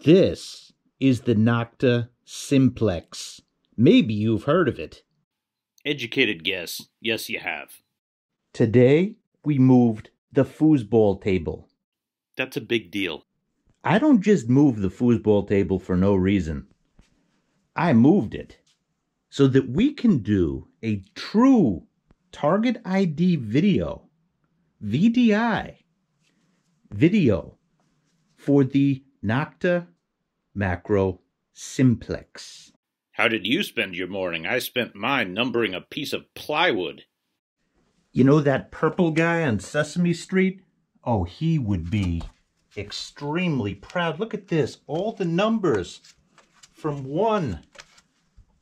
This is the Nokta Simplex. Maybe you've heard of it. Educated guess. Yes, you have. Today, we moved the foosball table. That's a big deal. I don't just move the foosball table for no reason. I moved it so that we can do a true target ID video, VDI video, for the Nokta Makro Simplex. How did you spend your morning? I spent mine numbering a piece of plywood. You know that purple guy on Sesame Street? Oh, he would be extremely proud. Look at this. All the numbers from 1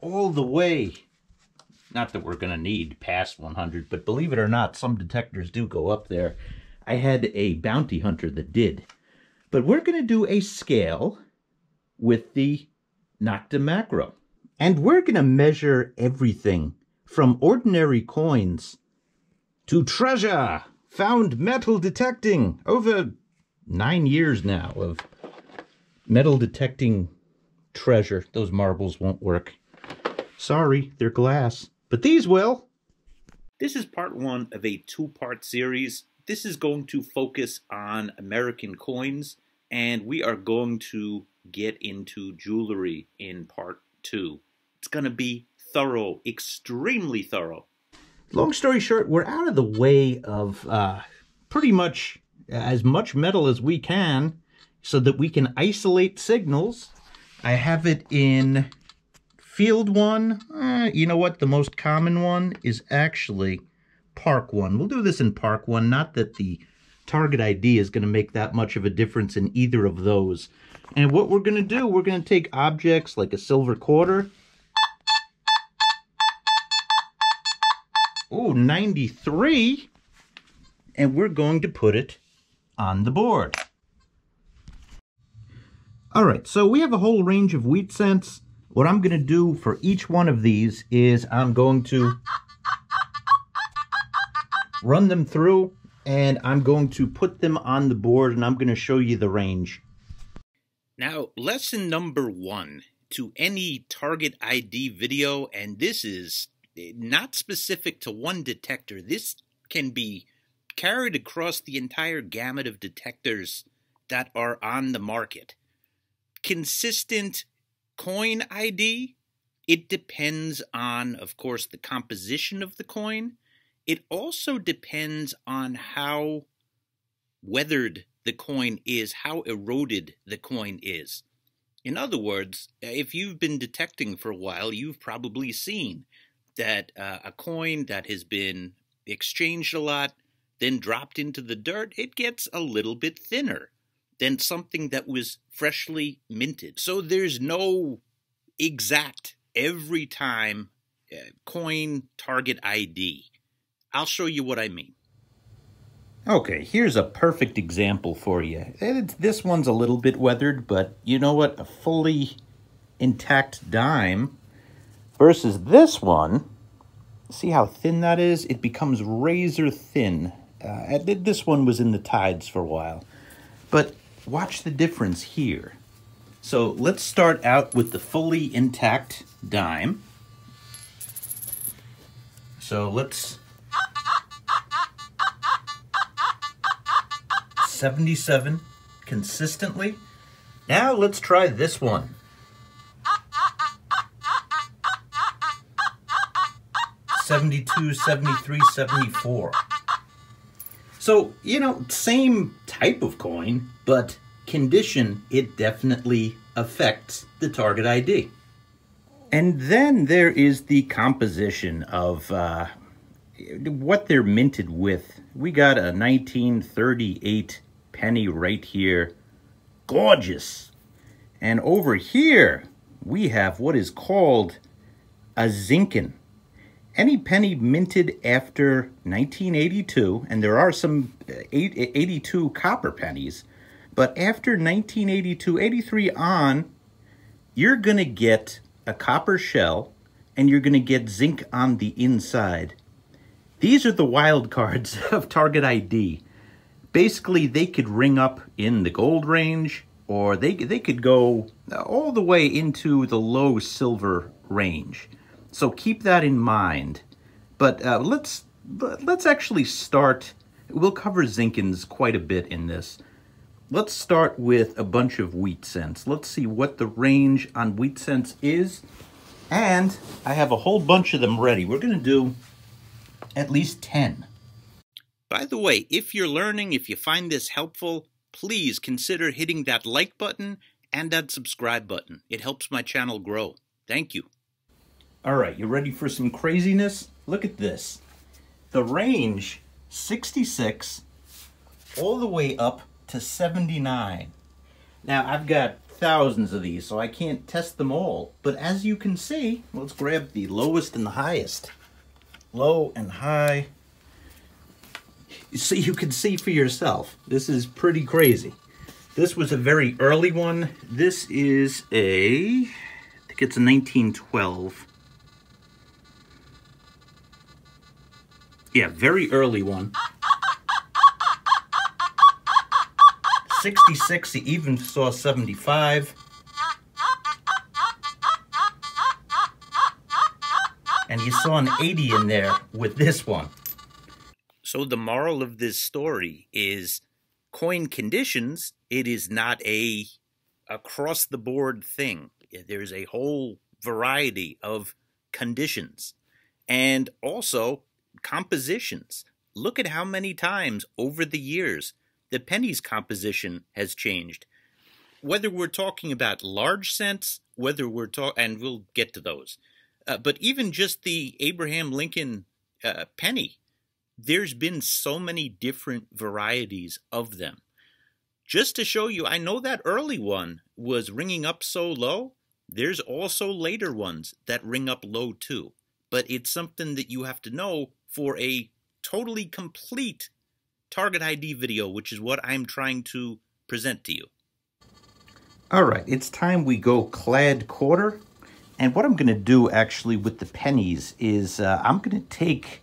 all the way. Not that we're going to need past 100, but believe it or not, some detectors do go up there. I had a bounty hunter that did. But we're going to do a scale with the Nokta Makro. And we're going to measure everything from ordinary coins to treasure, found metal detecting. Over 9 years now of metal detecting treasure. Those marbles won't work. Sorry, they're glass, but these will. This is part 1 of a 2-part series. This is going to focus on American coins, and we are going to get into jewelry in part 2. It's going to be thorough, extremely thorough. Long story short, we're out of the way of pretty much as much metal as we can so that we can isolate signals. I have it in Field 1. You know what? The most common one is actually Park 1. We'll do this in Park 1. Not that the target ID is going to make that much of a difference in either of those. And what we're going to do, we're going to take objects like a silver quarter. Oh, 93. And we're going to put it on the board. All right, so we have a whole range of wheat cents. What I'm going to do for each one of these is I'm going to run them through, and I'm going to put them on the board, and I'm going to show you the range. Now, lesson number 1 to any target ID video, and this is not specific to one detector. This can be carried across the entire gamut of detectors that are on the market. Consistent coin ID, it depends on, of course, the composition of the coin. It also depends on how weathered the coin is, how eroded the coin is. In other words, if you've been detecting for a while, you've probably seen that a coin that has been exchanged a lot, then dropped into the dirt, it gets a little bit thinner than something that was freshly minted. So there's no exact every time coin target ID. I'll show you what I mean. Okay, here's a perfect example for you. This one's a little bit weathered, but you know what? A fully intact dime versus this one. See how thin that is? It becomes razor thin. This one was in the tides for a while. But watch the difference here. So let's start out with the fully intact dime. So let's 77 consistently. Now let's try this one. 72, 73, 74. So, you know, same type of coin, but condition, it definitely affects the target ID. And then there is the composition of what they're minted with. We got a 1938 penny right here. Gorgeous. And over here, we have what is called a Zincoln. Any penny minted after 1982, and there are some 82 copper pennies, but after 1982, 83 on, you're going to get a copper shell, and you're going to get zinc on the inside. These are the wild cards of target ID. Basically, they could ring up in the gold range, or they could go all the way into the low silver range. So keep that in mind. But let's actually start. We'll cover Zincolns quite a bit in this. Let's start with a bunch of wheat cents. Let's see what the range on wheat cents is. And I have a whole bunch of them ready. We're going to do at least 10. By the way, if you're learning, if you find this helpful, please consider hitting that like button and that subscribe button. It helps my channel grow. Thank you. All right, you ready for some craziness? Look at this. The range, 66, all the way up to 79. Now, I've got thousands of these, so I can't test them all. But as you can see, let's grab the lowest and the highest. Low and high. So you can see for yourself. This is pretty crazy. This was a very early one. This is I think it's a 1912. Yeah, very early one. 66, you even saw 75. And you saw an 80 in there with this one. So the moral of this story is coin conditions, it is not a across-the-board thing. There's a whole variety of conditions. And also compositions. Look at how many times over the years the pennies composition has changed. Whether we're talking about large cents, whether we're talking, and we'll get to those, but even just the Abraham Lincoln penny, there's been so many different varieties of them. Just to show you, I know that early one was ringing up so low. There's also later ones that ring up low too. But it's something that you have to know for a totally complete target ID video, which is what I'm trying to present to you. All right, it's time we go Clad quarter. And what I'm going to do actually with the pennies is I'm going to take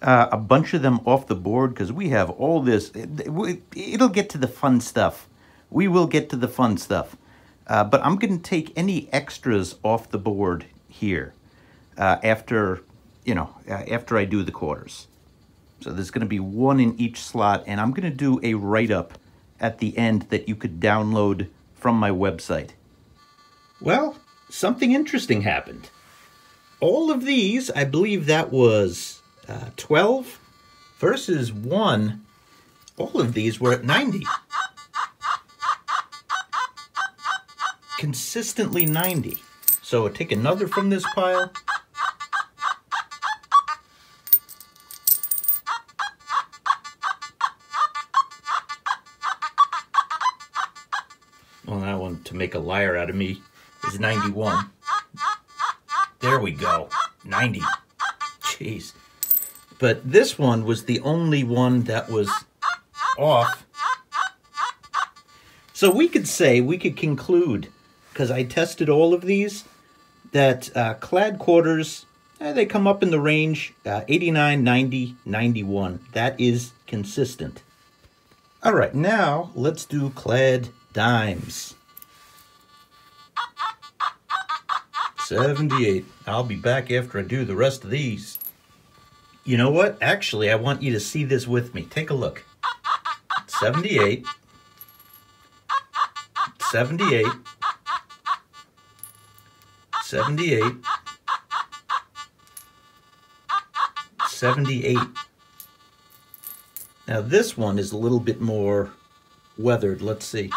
a bunch of them off the board because we have all this. It'll get to the fun stuff. We will get to the fun stuff. But I'm going to take any extras off the board here after I do the quarters. So there's going to be one in each slot, and I'm going to do a write-up at the end that you could download from my website. Well, something interesting happened. All of these, I believe that was 12 versus 1. All of these were at 90. Consistently 90. So I'll take another from this pile. Well, that one, to make a liar out of me, is 91. There we go. 90. Jeez. But this one was the only one that was off. So we could conclude, because I tested all of these, that Clad quarters, they come up in the range 89, 90, 91. That is consistent. All right, now let's do Clad dimes. 78. I'll be back after I do the rest of these. You know what? Actually, I want you to see this with me. Take a look. 78. 78. 78. 78. Now this one is a little bit more weathered. Let's see.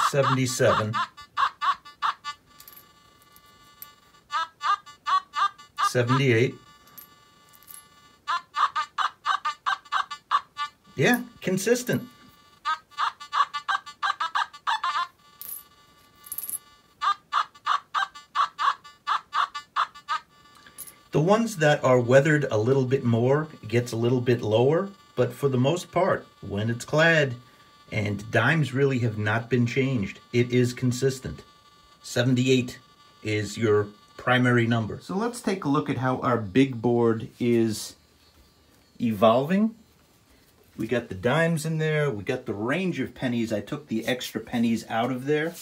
77. 78. Yeah, consistent. The ones that are weathered a little bit more gets a little bit lower, but for the most part, when it's Clad, and dimes really have not been changed, it is consistent. 78 is your primary number. So let's take a look at how our big board is evolving. We got the dimes in there. We got the range of pennies. I took the extra pennies out of there.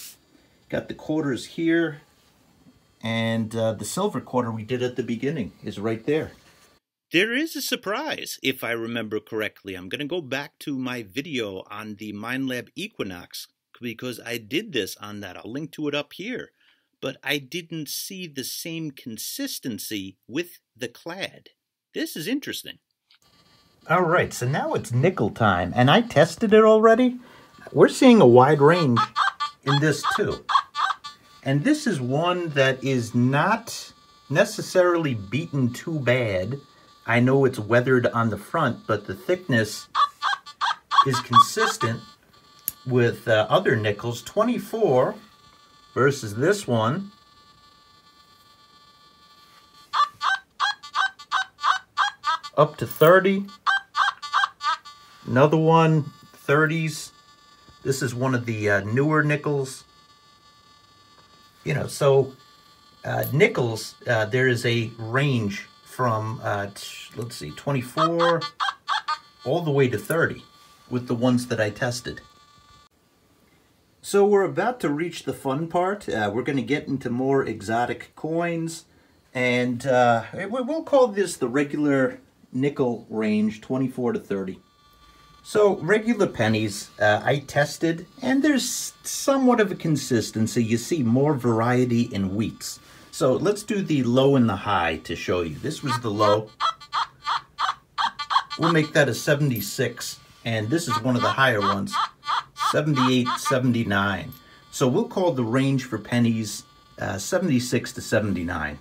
Got the quarters here. And the silver quarter we did at the beginning is right there. There is a surprise, if I remember correctly. I'm going to go back to my video on the Minelab Equinox because I did this on that. I'll link to it up here. But I didn't see the same consistency with the Clad. This is interesting. All right, so now it's nickel time, and I tested it already. We're seeing a wide range in this too. And this is one that is not necessarily beaten too bad. I know it's weathered on the front, but the thickness is consistent with other nickels. 24 versus this one. Up to 30. Another one, 30s. This is one of the newer nickels. You know, so nickels, there is a range from, let's see, 24 all the way to 30 with the ones that I tested. So we're about to reach the fun part. We're going to get into more exotic coins. And we'll call this the regular nickel range, 24 to 30. So regular pennies, I tested, and there's somewhat of a consistency. You see more variety in weeks. So let's do the low and the high to show you. This was the low. We'll make that a 76, and this is one of the higher ones, 78, 79. So we'll call the range for pennies 76 to 79.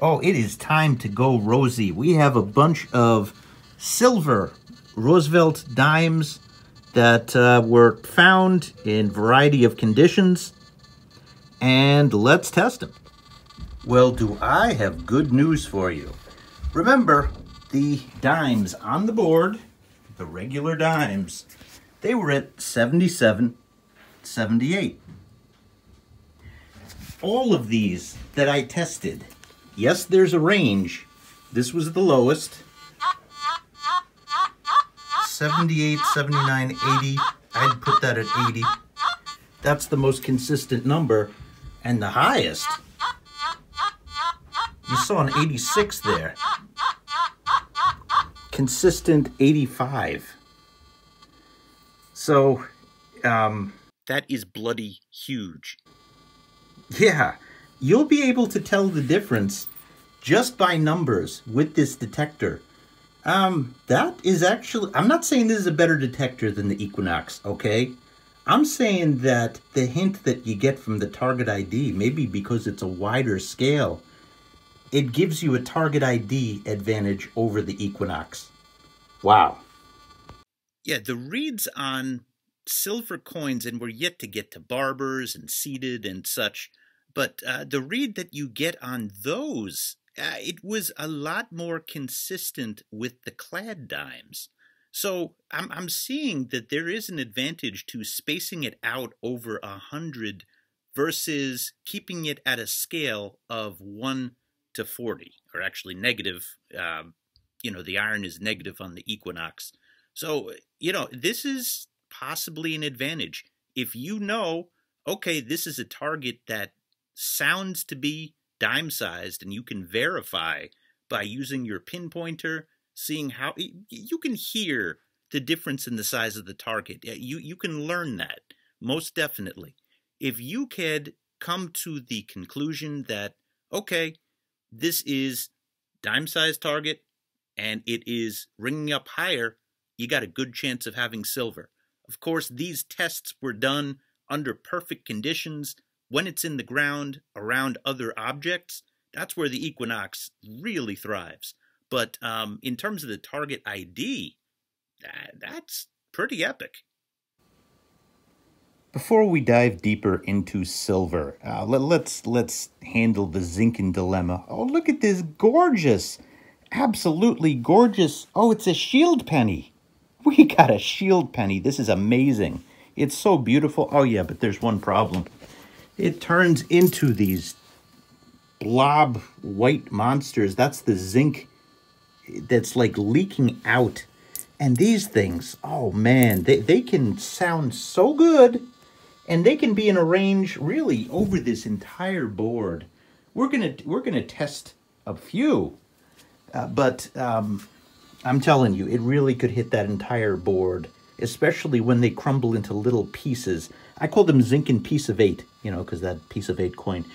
Oh, it is time to go rosy. We have a bunch of silver Roosevelt dimes that were found in variety of conditions, and let's test them. Well, do I have good news for you. Remember, the dimes on the board, the regular dimes, they were at 77, 78. All of these that I tested, yes, there's a range. This was the lowest. 78, 79, 80. I'd put that at 80. That's the most consistent number. And the highest, you saw an 86 there. Consistent 85. So, that is bloody huge. Yeah, you'll be able to tell the difference just by numbers with this detector. That is actually, I'm not saying this is a better detector than the Equinox, okay? I'm saying that the hint that you get from the target ID, maybe because it's a wider scale, it gives you a target ID advantage over the Equinox. Wow. Yeah, the reads on silver coins, and we're yet to get to Barbers and seeded and such, but the read that you get on those, it was a lot more consistent with the Clad dimes. So I'm seeing that there is an advantage to spacing it out over 100 versus keeping it at a scale of 1 to 40, or actually negative. The iron is negative on the Equinox. So, this is possibly an advantage. If you know, okay, this is a target that sounds to be dime-sized, and you can verify by using your pinpointer, seeing how you can hear the difference in the size of the target. You can learn that, most definitely. If you could come to the conclusion that, okay, this is dime-sized target, and it is ringing up higher, you got a good chance of having silver. Of course, these tests were done under perfect conditions. When it's in the ground around other objects, that's where the Equinox really thrives. But in terms of the target ID, that's pretty epic. Before we dive deeper into silver, let's handle the Zincoln Dilemma. Oh, look at this gorgeous, absolutely gorgeous. Oh, it's a shield penny. We got a shield penny. This is amazing. It's so beautiful. Oh, yeah, but there's one problem. It turns into these blob white monsters. That's the zinc that's like leaking out. And these things, oh man, they can sound so good, and they can be in a range really over this entire board. We're gonna test a few, but I'm telling you, it really could hit that entire board, especially when they crumble into little pieces. I call them Zincoln piece of 8, you know, because that piece of 8 coin.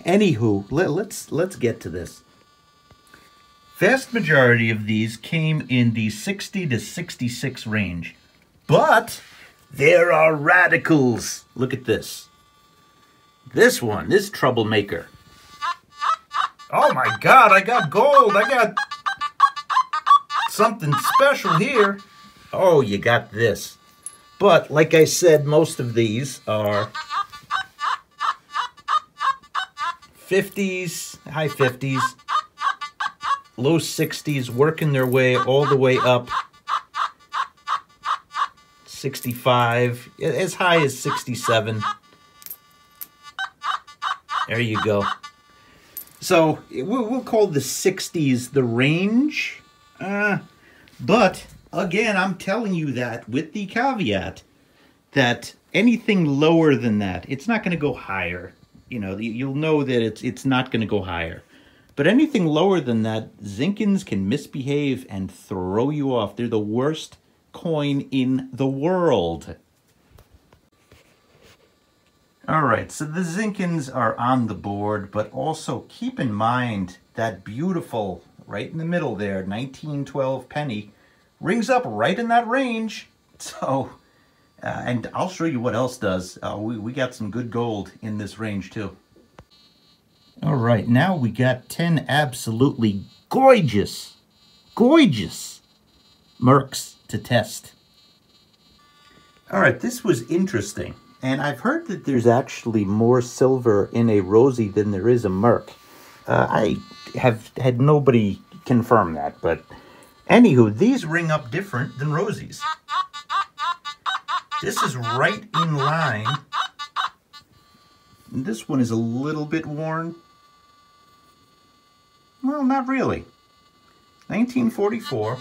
Anywho, let's get to this. Vast majority of these came in the 60 to 66 range, but there are radicals. Look at this. This one, this troublemaker. Oh my God, I got gold. I got something special here. Oh, you got this. But like I said, most of these are 50s, high 50s, low 60s, working their way all the way up. 65, as high as 67. There you go. So we'll call the 60s the range. But again, I'm telling you that with the caveat that anything lower than that, it's not going to go higher. You know, you'll know that it's not going to go higher. But anything lower than that, Zincolns can misbehave and throw you off. They're the worst coin in the world. All right, so the Zincolns are on the board, but also keep in mind that beautiful, right in the middle there, 1912 penny, rings up right in that range. So, and I'll show you what else does. We got some good gold in this range too. All right, now we got 10 absolutely gorgeous Mercs to test. All right, this was interesting. And I've heard that there's actually more silver in a Rosie than there is a Merc. I have had nobody confirm that, but anywho, these ring up different than Rosies. This is right in line. This one is a little bit worn. Well, not really. 1944.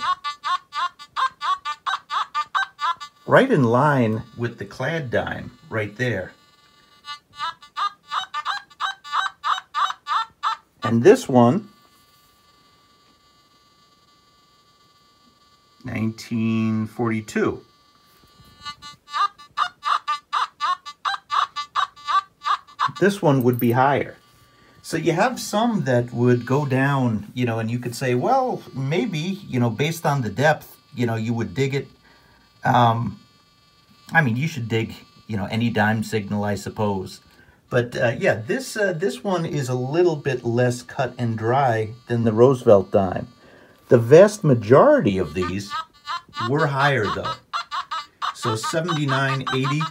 Right in line with the Clad dime, right there. And this one, 1942. This one would be higher. So you have some that would go down, you know, and you could say, well, maybe, you know, based on the depth, you know, you would dig it. I mean, you should dig, you know, any dime signal, I suppose. But yeah, this one is a little bit less cut and dry than the Roosevelt dime. The vast majority of these were higher, though. So 79, 80,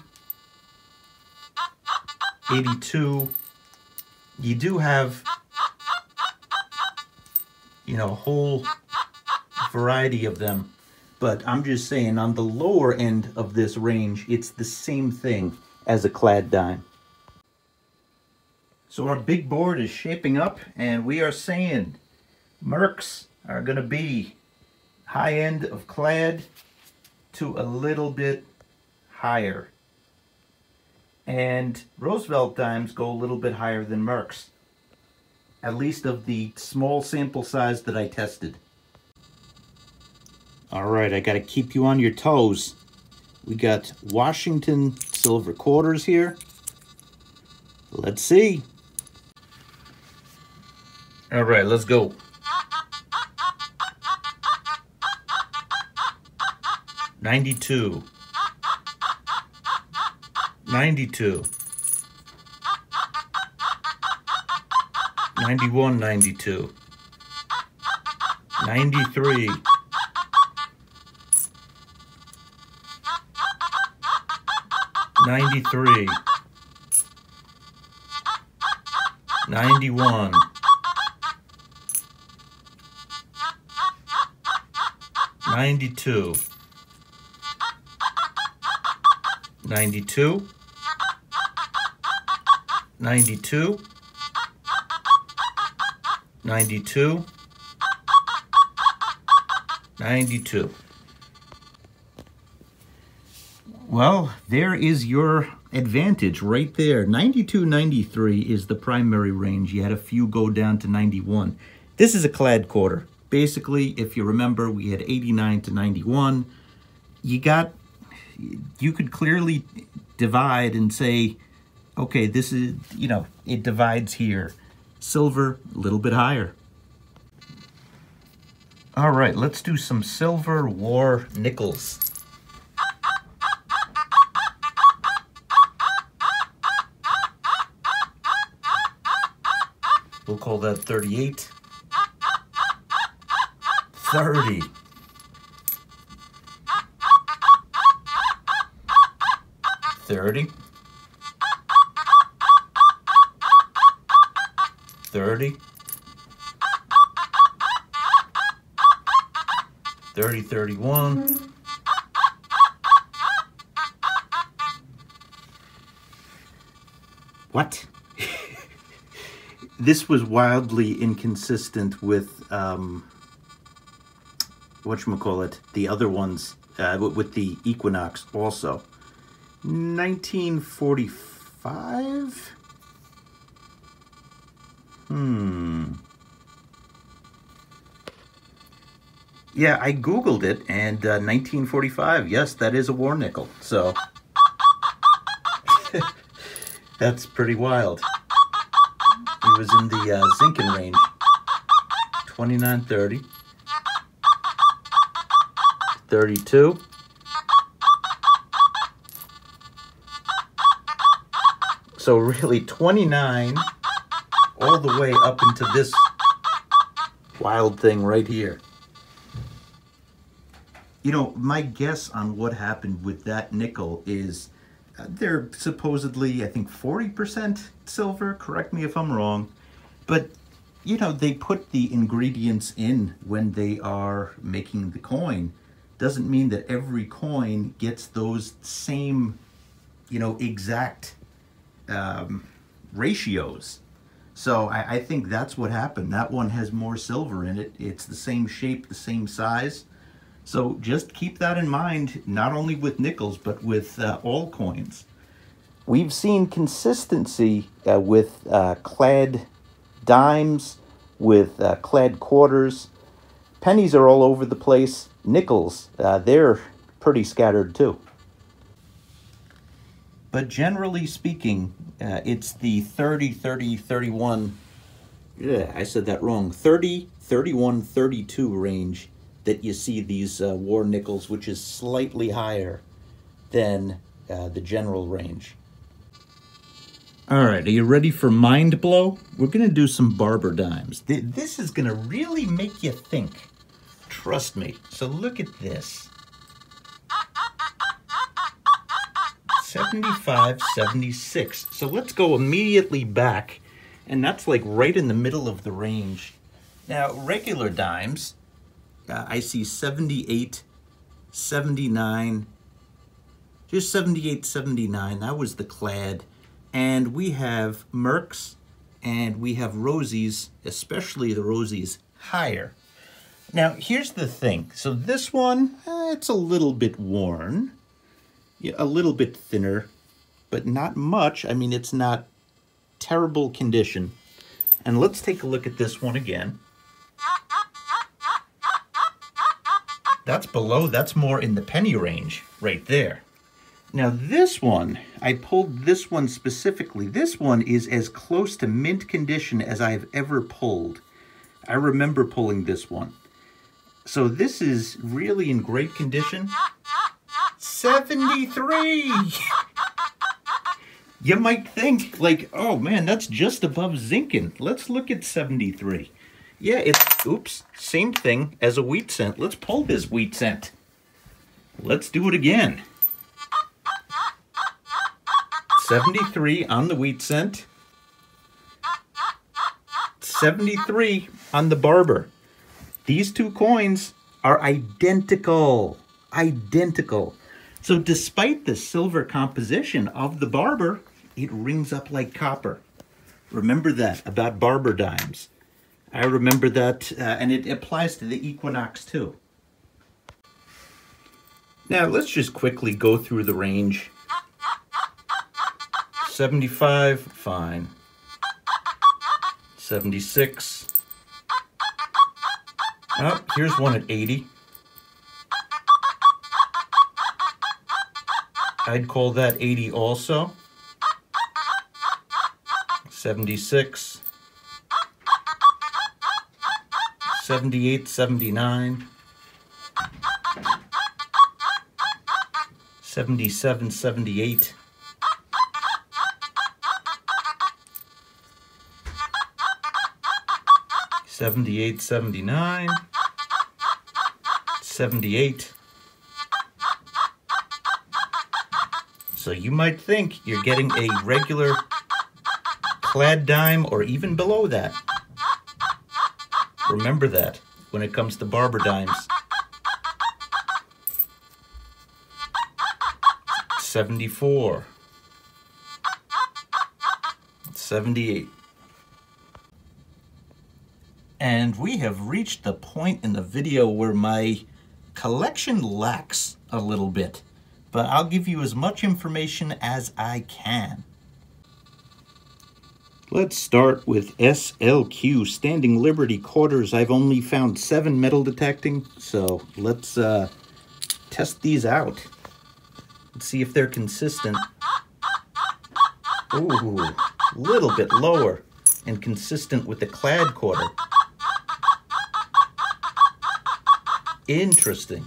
82. You do have, you know, a whole variety of them. But I'm just saying, on the lower end of this range, it's the same thing as a Clad dime. So our big board is shaping up, and we are saying Mercs are going to be high end of Clad to a little bit higher. And Roosevelt dimes go a little bit higher than Mercs, at least of the small sample size that I tested. All right, I got to keep you on your toes. We got Washington silver quarters here. Let's see. All right, let's go. $92. $92. $91, $92. $93. $93. $91. $92. $92. $92. $92. $92. Well, there is your advantage right there. 92.93 is the primary range. You had a few go down to 91. This is a clad quarter. Basically, if you remember, we had 89 to 91. You could clearly divide and say, okay, this is, it divides here. Silver, a little bit higher. All right, let's do some silver war nickels. We'll call that 38. 30. 30. 30. 30, 31. What? This was wildly inconsistent with, whatchamacallit, the other ones, with the Equinox also. 1945? Yeah, I Googled it, and 1945, yes, that is a war nickel, so that's pretty wild. He was in the Zincoln range. 2930. 32. So really 29 all the way up into this wild thing right here. My guess on what happened with that nickel is they're supposedly, I think, 40% silver. Correct me if I'm wrong. But, they put the ingredients in when they are making the coin. Doesn't mean that every coin gets those same, exact ratios. So I think that's what happened. That one has more silver in it. It's the same shape, the same size. So just keep that in mind, not only with nickels, but with all coins. We've seen consistency with clad dimes, with clad quarters. Pennies are all over the place. Nickels, they're pretty scattered too. But generally speaking, it's the 30, 30, 31, I said that wrong, 30, 31, 32 range that you see these war nickels, which is slightly higher than the general range. All right, are you ready for mind blow? We're going to do some Barber dimes. This is going to really make you think. Trust me. So look at this. 75, 76. So let's go immediately back, and that's like right in the middle of the range. Now, regular dimes, I see 78, 79, just 78, 79. That was the clad. And we have Mercs, and we have Rosies, especially the Rosies, higher. Now, here's the thing. So this one, it's a little bit worn, a little bit thinner, but not much. I mean, it's not terrible condition. And let's take a look at this one again. That's more in the penny range right there. Now this one, I pulled this one specifically. This one is as close to mint condition as I've ever pulled. I remember pulling this one. So this is really in great condition. 73! You might think, like, oh man, that's just above Zincoln. Let's look at 73. Yeah, it's, oops, same thing as a wheat cent. Let's pull this wheat cent. Let's do it again. 73 on the wheat cent. 73 on the Barber. These two coins are identical. Identical. So despite the silver composition of the Barber, it rings up like copper. Remember that about Barber dimes. I remember that, and it applies to the Equinox too. Now let's just quickly go through the range. 75, fine. 76. Oh, here's one at 80. I'd call that 80 also. 76. 78, 79. 77, 78. 78, 79. 78. So you might think you're getting a regular Clad dime or even below that. Remember that when it comes to Barber dimes. 74. 78. And we have reached the point in the video where my collection lacks a little bit, but I'll give you as much information as I can. Let's start with SLQ, Standing Liberty Quarters. I've only found 7 metal detecting, so let's test these out. Let's see if they're consistent. Ooh, a little bit lower and consistent with the Clad quarter. Interesting.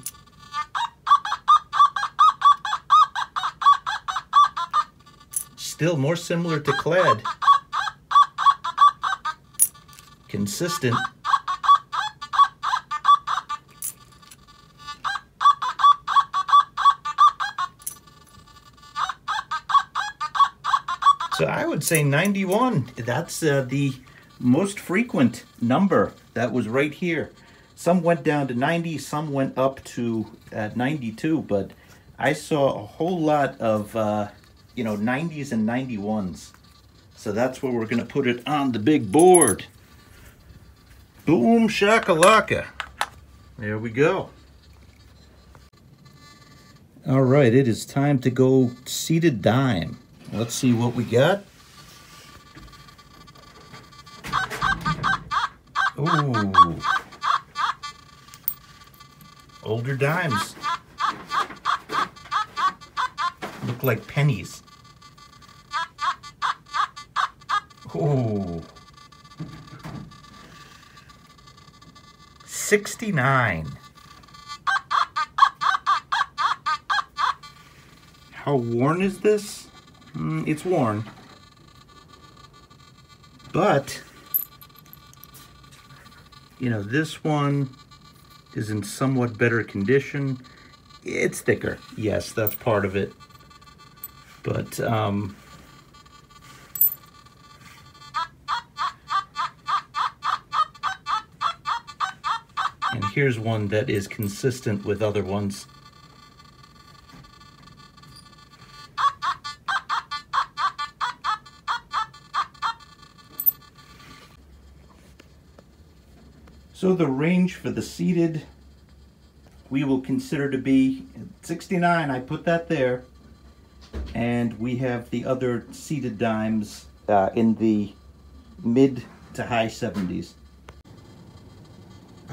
Still more similar to Clad. Consistent. So I would say 91. That's the most frequent number that was right here. Some went down to 90, some went up to 92, but I saw a whole lot of 90s and 91s. So that's where we're going to put it on the big board. Boom shakalaka. There we go. All right, it is time to go seated dime. Let's see what we got. Ooh. Older dimes. Look like pennies. Ooh. 69. How worn is this? It's worn. But, this one is in somewhat better condition. It's thicker. Yes, that's part of it. But, and here's one that is consistent with other ones. So the range for the seated, we will consider to be 69. I put that there. And we have the other seated dimes in the mid to high 70s.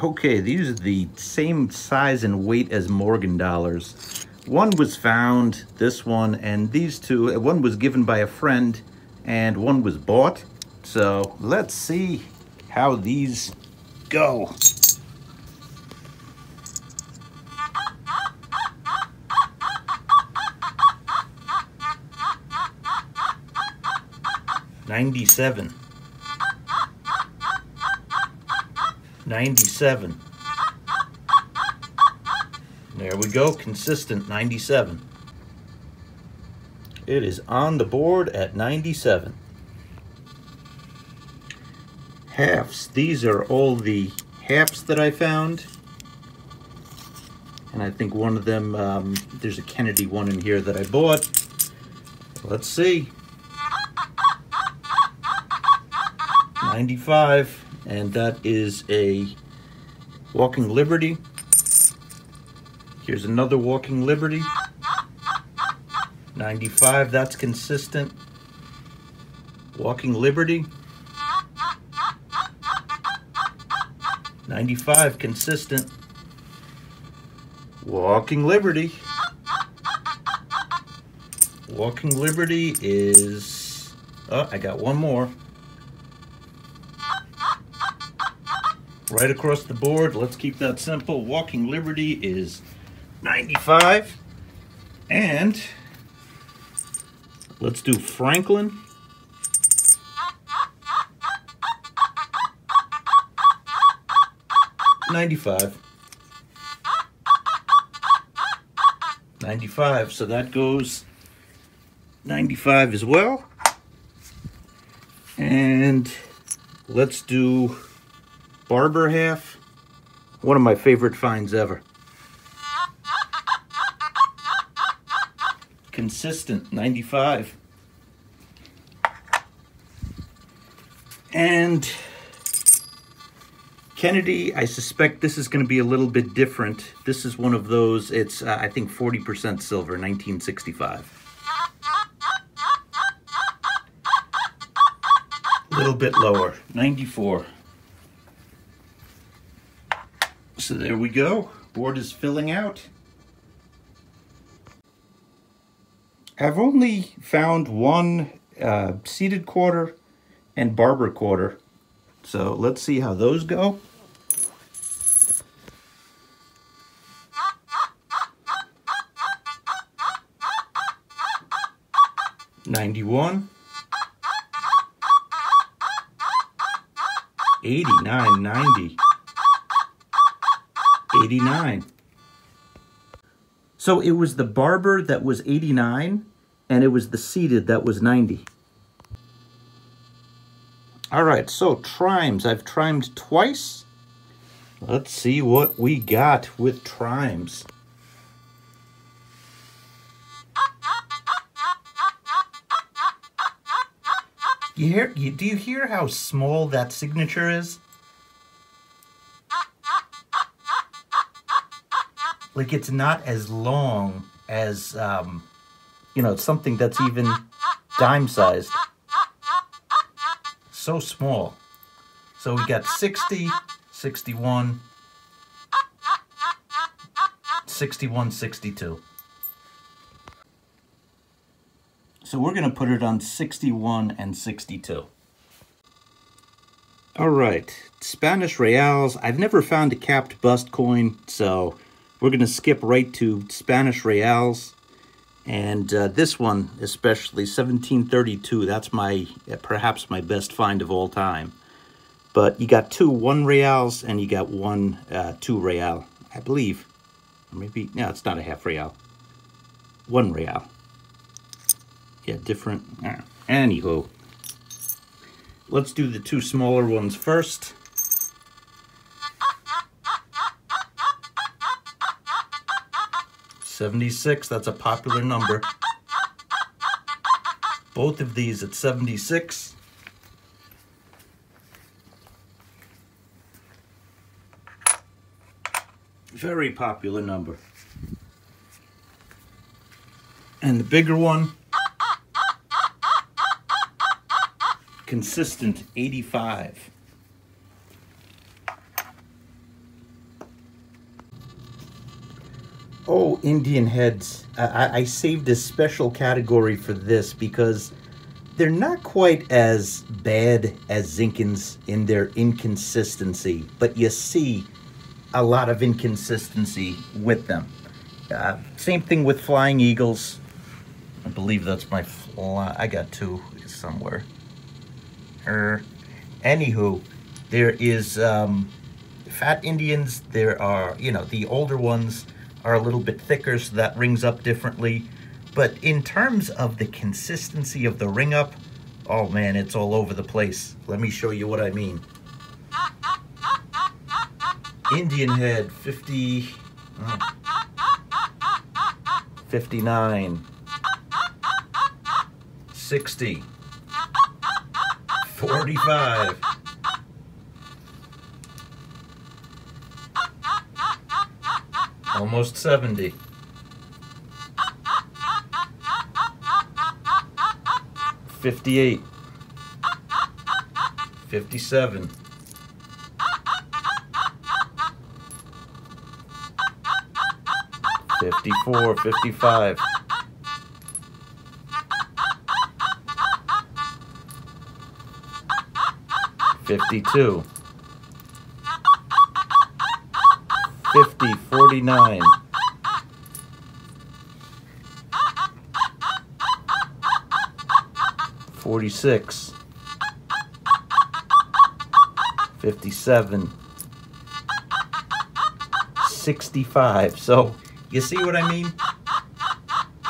Okay, these are the same size and weight as Morgan dollars. One was found, this one, and these two. One was given by a friend, and one was bought. So let's see how these go. $97. 97. There we go, consistent, 97. It is on the board at 97. Halves. These are all the halves that I found. And I think one of them, there's a Kennedy one in here that I bought. Let's see. 95. And that is a Walking Liberty. Here's another Walking Liberty. 95, that's consistent. Walking Liberty. 95, consistent. Walking Liberty. Walking Liberty is... oh, I got one more. Right across the board, let's keep that simple. Walking Liberty is 95. And let's do Franklin. $95. $95, so that goes 95 as well. And let's do Barber half. One of my favorite finds ever. Consistent, 95. And Kennedy, I suspect this is going to be a little bit different. This is one of those, it's I think 40% silver, 1965. A little bit lower, 94. So there we go. Board is filling out. I've only found one seated quarter and Barber quarter. So let's see how those go. $91. 89, 90. 89. So it was the Barber that was 89, and it was the seated that was 90. All right, so trimes. I've trimed twice. Let's see what we got with trimes. Do you hear how small that signature is? Like, it's not as long as, you know, something that's even dime-sized. So small. So we got 60, 61, 61, 62. So we're going to put it on 61 and 62. All right, Spanish reals. I've never found a capped bust coin, so we're going to skip right to Spanish reals. And this one, especially 1732, that's my perhaps my best find of all time. But you got two 1 reals and you got one 2 real, I believe. Maybe, no, it's not a half real. 1 real. Yeah, different. Anywho, let's do the two smaller ones first. $76, that's a popular number. Both of these at 76. Very popular number. And the bigger one, consistent, 85. Oh, Indian heads. I saved a special category for this because they're not quite as bad as Zincolns in their inconsistency, but you see a lot of inconsistency with them. Same thing with Flying Eagles. I believe that's my I got two somewhere. Anywho, there is Fat Indians. There are, you know, the older ones are a little bit thicker, so that rings up differently. But in terms of the consistency of the ring up, oh man, it's all over the place. Let me show you what I mean. Indian head, 50, 59, 60, 45. Almost 70. 58. 57. 54, 55. 52. 50, 49. 46. 57. 65. So, you see what I mean?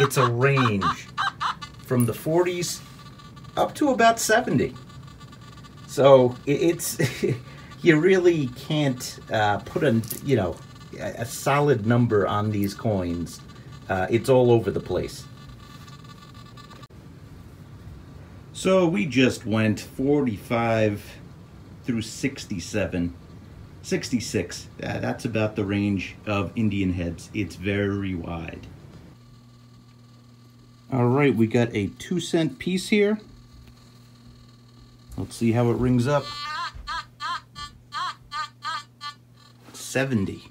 It's a range from the 40s up to about 70. So it's you really can't put a solid number on these coins. It's all over the place. So we just went 45 through 67. 66, that's about the range of Indian heads. It's very wide. All right, we got a 2-cent piece here. Let's see how it rings up. 70.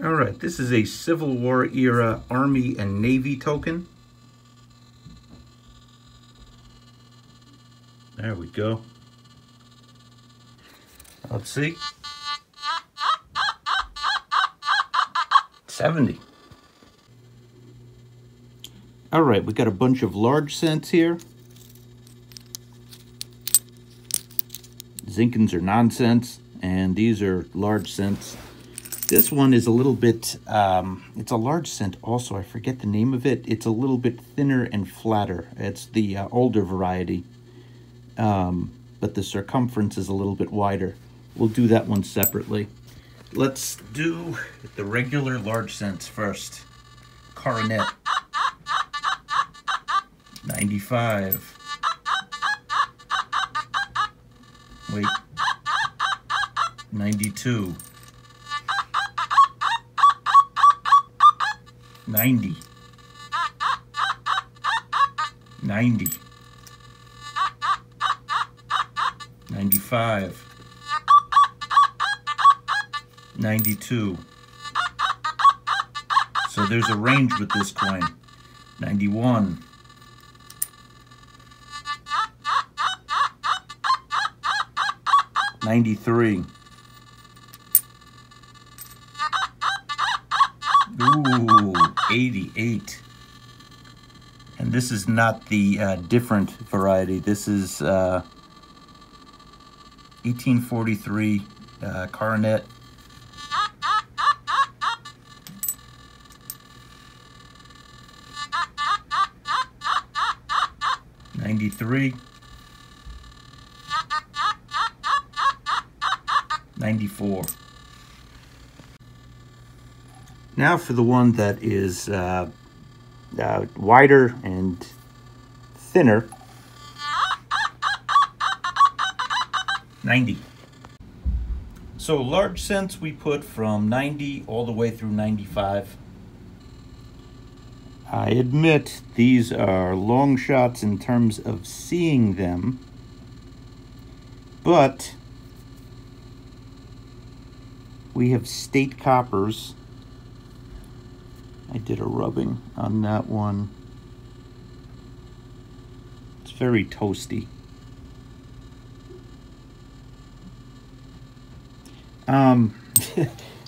All right, this is a Civil War era Army and Navy token. There we go. Let's see. 70. All right, we got a bunch of large cents here. Zincons are nonsense, and these are large cents. This one is a little bit, it's a large cent also. I forget the name of it. It's a little bit thinner and flatter. It's the older variety, but the circumference is a little bit wider. We'll do that one separately. Let's do the regular large cents first. Coronet. 95. Wait. 92. 90. 90. 95. 92. So there's a range with this coin. 91. 93. Ooh, 88. And this is not the different variety. This is 1843 coronet. 93. 94. Now for the one that is wider and thinner. 90. So large cents we put from 90 all the way through 95. I admit these are long shots in terms of seeing them, but we have state coppers. I did a rubbing on that one. It's very toasty.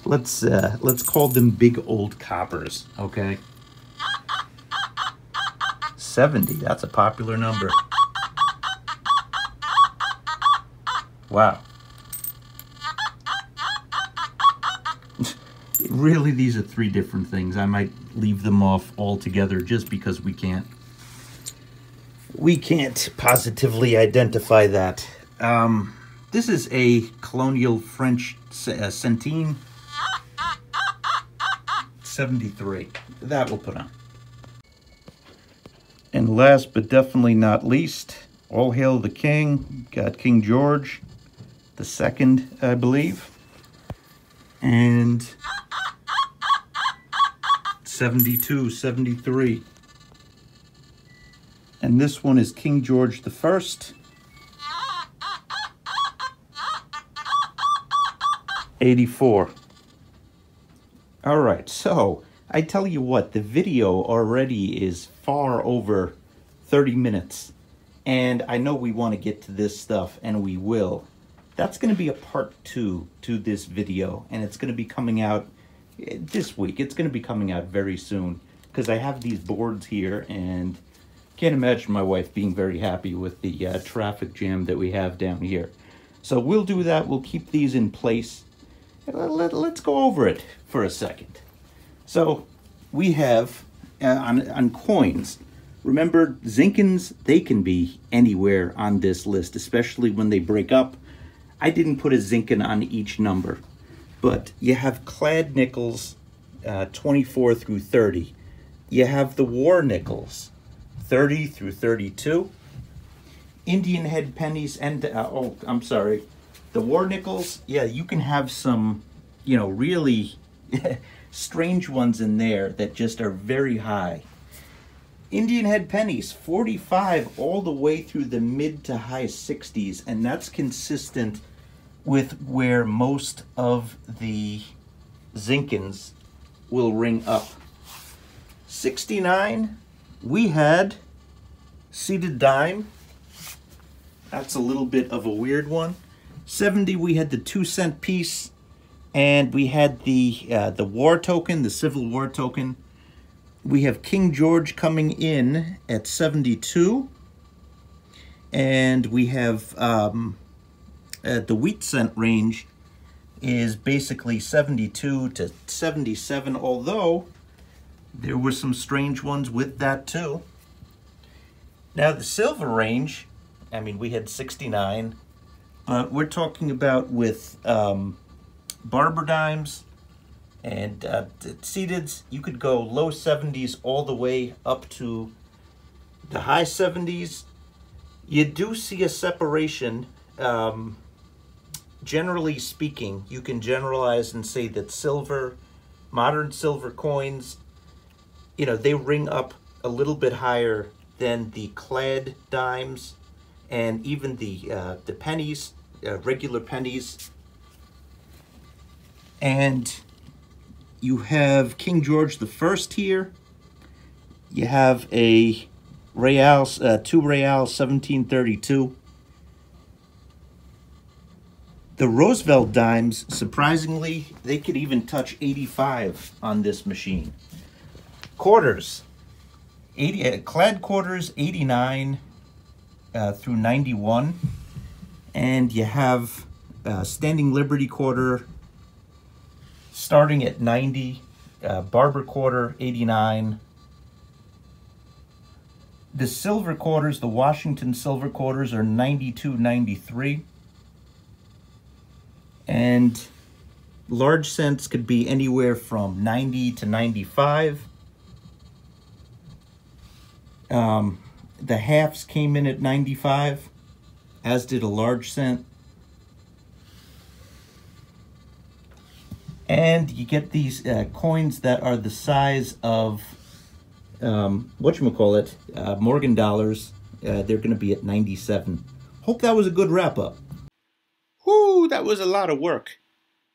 Let's call them big old coppers, okay? 70, that's a popular number. Wow. Really, these are three different things. I might leave them off altogether just because we can't positively identify that. This is a Colonial French centime. 73. That we'll put on. And last but definitely not least, all hail the king. Got King George II, I believe. and 72, 73. And this one is King George the First. 84. All right, so I tell you what, the video already is far over 30 minutes. And I know we want to get to this stuff, and we will. That's going to be a part 2 to this video, and it's going to be coming out this week. It's going to be coming out very soon, because I have these boards here, and can't imagine my wife being very happy with the traffic jam that we have down here. So we'll do that. We'll keep these in place. Let's go over it for a second. So we have, on coins, remember, Zincolns, they can be anywhere on this list, especially when they break up. I didn't put a Zincoln on each number, but you have Clad nickels, 24 through 30. You have the war nickels, 30 through 32. Indian head pennies, and, oh, I'm sorry, the war nickels, yeah, you can have some, you know, really strange ones in there that just are very high. Indian head pennies, 45 all the way through the mid to high 60s, and that's consistent with where most of the Zincolns will ring up. 69, we had seated dime. That's a little bit of a weird one. 70, we had the 2-cent piece, and we had the war token, the Civil War token. We have King George coming in at 72, and we have the wheat cent range is basically 72 to 77, although there were some strange ones with that too. Now the silver range, I mean, we had 69, but we're talking about with Barber dimes and seateds, you could go low 70s all the way up to the high 70s. You do see a separation. Generally speaking, you can generalize and say that silver, modern silver coins, you know, they ring up a little bit higher than the Clad dimes and even the pennies, regular pennies. And you have King George the First here. You have a Reale, 2 Reale 1732. The Roosevelt dimes, surprisingly, they could even touch 85 on this machine. Quarters, Clad quarters, 89 through 91. And you have Standing Liberty quarter starting at 90, Barber quarter, 89. The silver quarters, the Washington silver quarters, are 92, 93. And large cents could be anywhere from 90 to 95. The halves came in at 95, as did a large cent. And you get these coins that are the size of, Morgan dollars. They're going to be at 97. Hope that was a good wrap-up. Whew, that was a lot of work.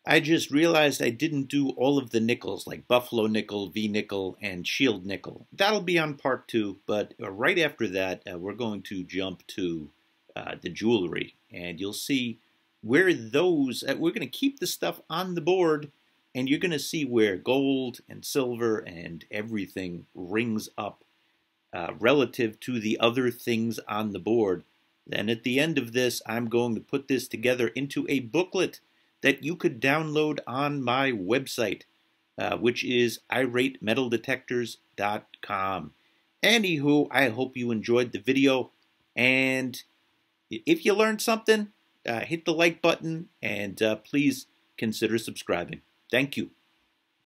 I just realized I didn't do all of the nickels, like Buffalo nickel, V nickel, and Shield nickel. That'll be on part 2, but right after that, we're going to jump to the jewelry, and you'll see where those, we're going to keep the stuff on the board, and you're going to see where gold and silver and everything rings up relative to the other things on the board. Then at the end of this, I'm going to put this together into a booklet that you could download on my website, which is iratemetaldetectors.com. Anywho, I hope you enjoyed the video, and if you learned something, hit the like button, and please consider subscribing. Thank you.